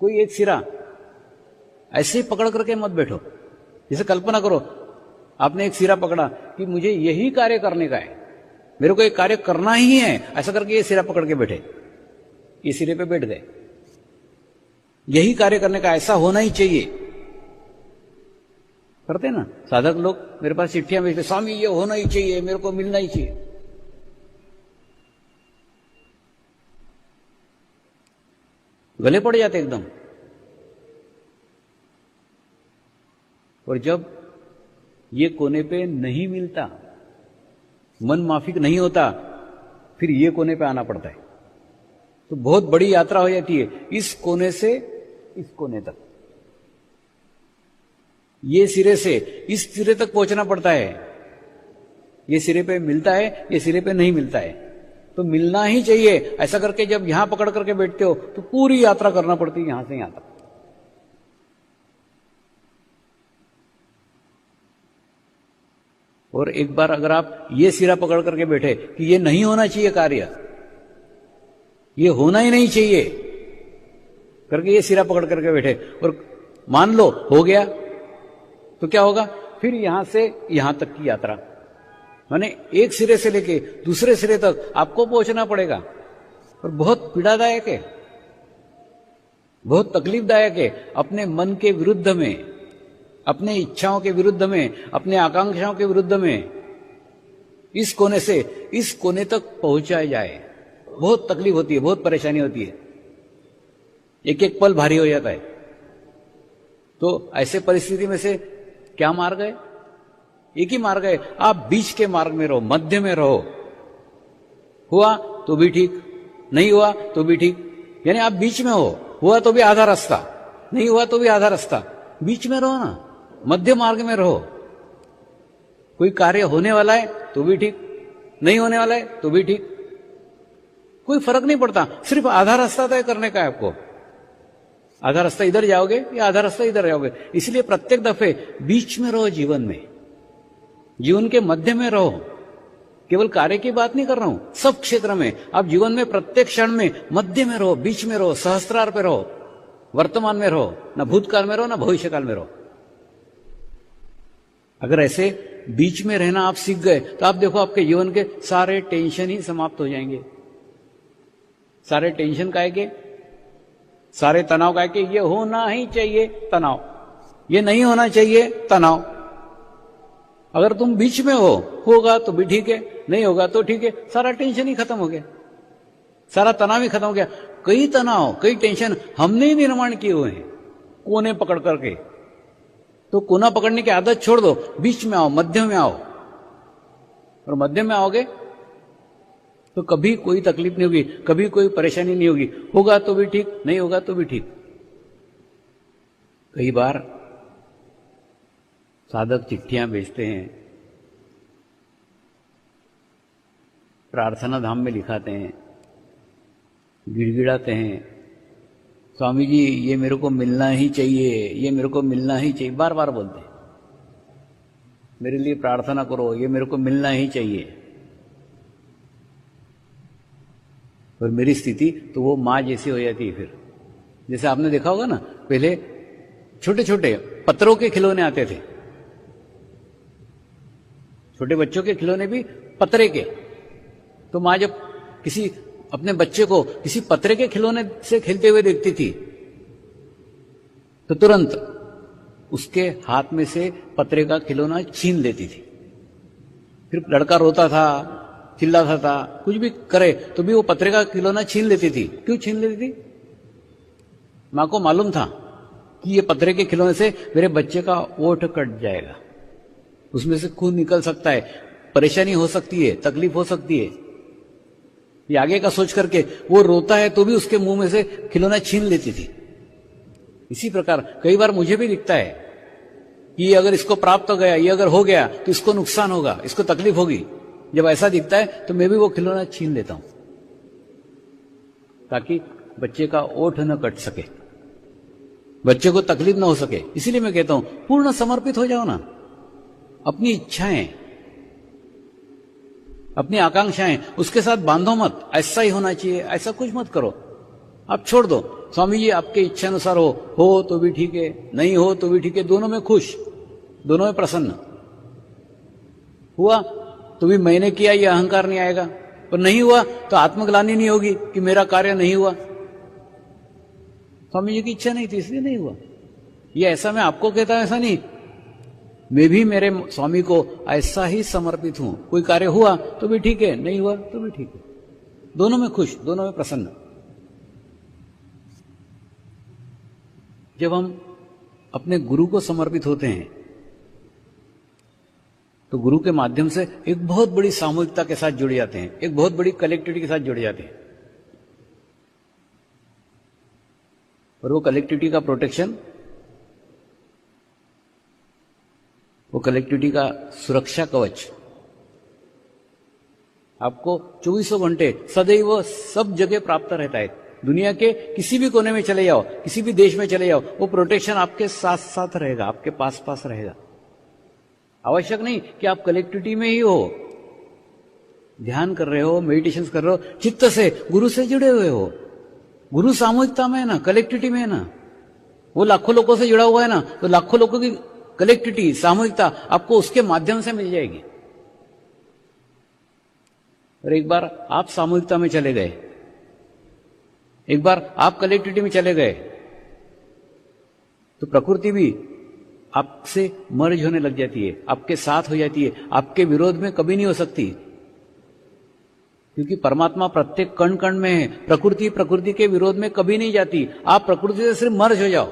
कोई एक सिरा ऐसे ही पकड़ करके मत बैठो। जैसे कल्पना करो आपने एक सिरा पकड़ा कि मुझे यही कार्य करने का है, मेरे को एक कार्य करना ही है, ऐसा करके ये सिरा पकड़ के बैठे, ये सिरे पे बैठ गए, यही कार्य करने का, ऐसा होना ही चाहिए। करते ना साधक लोग, मेरे पास चिट्ठियां भेजते, स्वामी ये होना ही चाहिए, मेरे को मिलना ही चाहिए। गले पड़ जाते एकदम। और जब ये कोने पे नहीं मिलता, मन माफिक नहीं होता, फिर ये कोने पे आना पड़ता है। तो बहुत बड़ी यात्रा हो जाती है, इस कोने से इस कोने तक, ये सिरे से इस सिरे तक पहुंचना पड़ता है। ये सिरे पे मिलता है, ये सिरे पे नहीं मिलता है, तो मिलना ही चाहिए। ऐसा करके जब यहां पकड़ करके बैठते हो तो पूरी यात्रा करना पड़ती है यहां से यहां तक। और एक बार अगर आप ये सिरा पकड़ करके बैठे कि ये नहीं होना चाहिए कार्य, ये होना ही नहीं चाहिए करके ये सिरा पकड़ करके बैठे, और मान लो हो गया, तो क्या होगा? फिर यहां से यहां तक की यात्रा, माने एक सिरे से लेके दूसरे सिरे तक आपको पहुंचना पड़ेगा। और बहुत पीड़ादायक है, बहुत तकलीफदायक है। अपने मन के विरुद्ध में, अपने इच्छाओं के विरुद्ध में, अपने आकांक्षाओं के विरुद्ध में इस कोने से इस कोने तक पहुंचाया जाए, बहुत तकलीफ होती है, बहुत परेशानी होती है, एक एक पल भारी हो जाता है। तो ऐसे परिस्थिति में से क्या मार्ग है? एक ही मार्ग है, आप बीच के मार्ग में रहो, मध्य में रहो। हुआ तो भी ठीक, नहीं हुआ तो भी ठीक, यानी आप बीच में हो। हुआ तो भी आधा रास्ता, नहीं हुआ तो भी आधा रास्ता, बीच में रहो ना, मध्य मार्ग में रहो। कोई कार्य होने वाला है तो भी ठीक, नहीं होने वाला है तो भी ठीक, कोई फर्क नहीं पड़ता, सिर्फ आधा रास्ता तय करने का है आपको। आधा रास्ता इधर जाओगे या आधा रास्ता इधर जाओगे, इसलिए प्रत्येक दफे बीच में रहो, जीवन में, जीवन के मध्य में रहो। केवल कार्य की बात नहीं कर रहा हूं, सब क्षेत्र में आप जीवन में प्रत्येक क्षण में मध्य में रहो, बीच में रहो, सहस्त्रार पे रहो, वर्तमान में रहो, ना भूतकाल में रहो ना भविष्यकाल में रहो। अगर ऐसे बीच में रहना आप सीख गए तो आप देखो आपके जीवन के सारे टेंशन ही समाप्त हो जाएंगे। सारे टेंशन काहे के, सारे तनाव काहे के? ये होना ही चाहिए तनाव, ये नहीं होना चाहिए तनाव। अगर तुम बीच में हो, होगा तो भी ठीक है, नहीं होगा तो ठीक है, सारा टेंशन ही खत्म हो गया, सारा तनाव ही खत्म हो गया। कई तनाव, कई टेंशन हमने ही निर्माण किए हुए हैं कोने पकड़ करके। तो कोना पकड़ने की आदत छोड़ दो, बीच में आओ, मध्य में आओ। और मध्य में आओगे तो कभी कोई तकलीफ नहीं होगी, कभी कोई परेशानी नहीं होगी। होगा तो भी ठीक, नहीं होगा तो भी ठीक। कई बार साधक चिट्ठियां भेजते हैं, प्रार्थना धाम में लिखाते हैं, गिड़गिड़ाते हैं, स्वामी जी ये मेरे को मिलना ही चाहिए, ये मेरे को मिलना ही चाहिए, बार बार बोलते हैं, मेरे लिए प्रार्थना करो, ये मेरे को मिलना ही चाहिए। और मेरी स्थिति तो वो माँ जैसी हो जाती है। फिर जैसे आपने देखा होगा ना, पहले छोटे छोटे पत्थरों के खिलौने आते थे, छोटे बच्चों के खिलौने भी पत्रे के। तो माँ जब किसी अपने बच्चे को किसी पत्रे के खिलौने से खेलते हुए देखती थी तो तुरंत उसके हाथ में से पत्रे का खिलौना छीन लेती थी। फिर लड़का रोता था, चिल्लाता था, कुछ भी करे तो भी वो पत्रे का खिलौना छीन लेती थी। क्यों छीन लेती थी? माँ को मालूम था कि ये पत्रे के खिलौने से मेरे बच्चे का ओठ कट जाएगा, उसमें से खून निकल सकता है, परेशानी हो सकती है, तकलीफ हो सकती है। ये आगे का सोच करके वो रोता है तो भी उसके मुंह में से खिलौना छीन लेती थी। इसी प्रकार कई बार मुझे भी दिखता है कि ये अगर इसको प्राप्त हो गया, ये अगर हो गया तो इसको नुकसान होगा, इसको तकलीफ होगी। जब ऐसा दिखता है तो मैं भी वो खिलौना छीन लेता हूं ताकि बच्चे का ओठ न कट सके, बच्चे को तकलीफ ना हो सके। इसीलिए मैं कहता हूं पूर्ण समर्पित हो जाओ ना। अपनी इच्छाएं, अपनी आकांक्षाएं उसके साथ बांधो मत, ऐसा ही होना चाहिए, ऐसा कुछ मत करो, आप छोड़ दो। स्वामी जी आपके इच्छा अनुसार हो तो भी ठीक है, नहीं हो तो भी ठीक है, दोनों में खुश, दोनों में प्रसन्न। हुआ तो भी मैंने किया ये अहंकार नहीं आएगा, और नहीं हुआ तो आत्मग्लानि नहीं होगी कि मेरा कार्य नहीं हुआ, स्वामी जी की इच्छा नहीं थी इसलिए नहीं हुआ। ये ऐसा मैं आपको कहता हूं ऐसा नहीं, मैं भी मेरे स्वामी को ऐसा ही समर्पित हूं। कोई कार्य हुआ तो भी ठीक है, नहीं हुआ तो भी ठीक है, दोनों में खुश, दोनों में प्रसन्न। जब हम अपने गुरु को समर्पित होते हैं तो गुरु के माध्यम से एक बहुत बड़ी सामूहिकता के साथ जुड़ जाते हैं, एक बहुत बड़ी कलेक्टिविटी के साथ जुड़ जाते हैं, और वो कलेक्टिविटी का प्रोटेक्शन, वो कलेक्टिविटी का सुरक्षा कवच आपको 24 घंटे सदैव सब जगह प्राप्त रहता है। दुनिया के किसी भी कोने में चले जाओ, किसी भी देश में चले जाओ, वो प्रोटेक्शन आपके साथ साथ रहेगा, आपके पास पास रहेगा। आवश्यक नहीं कि आप कलेक्टिविटी में ही हो, ध्यान कर रहे हो, मेडिटेशन कर रहे हो, चित्त से गुरु से जुड़े हुए हो। गुरु सामूहिकता में है ना, कलेक्टिविटी में है ना, वो लाखों लोगों से जुड़ा हुआ है ना, तो लाखों लोगों की कलेक्टिविटी, सामूहिकता आपको उसके माध्यम से मिल जाएगी। और एक बार आप सामूहिकता में चले गए, एक बार आप कलेक्टिविटी में चले गए, तो प्रकृति भी आपसे मर्ज होने लग जाती है, आपके साथ हो जाती है, आपके विरोध में कभी नहीं हो सकती, क्योंकि परमात्मा प्रत्येक कण कण में है। प्रकृति प्रकृति के विरोध में कभी नहीं जाती। आप प्रकृति से सिर्फ मर्ज हो जाओ।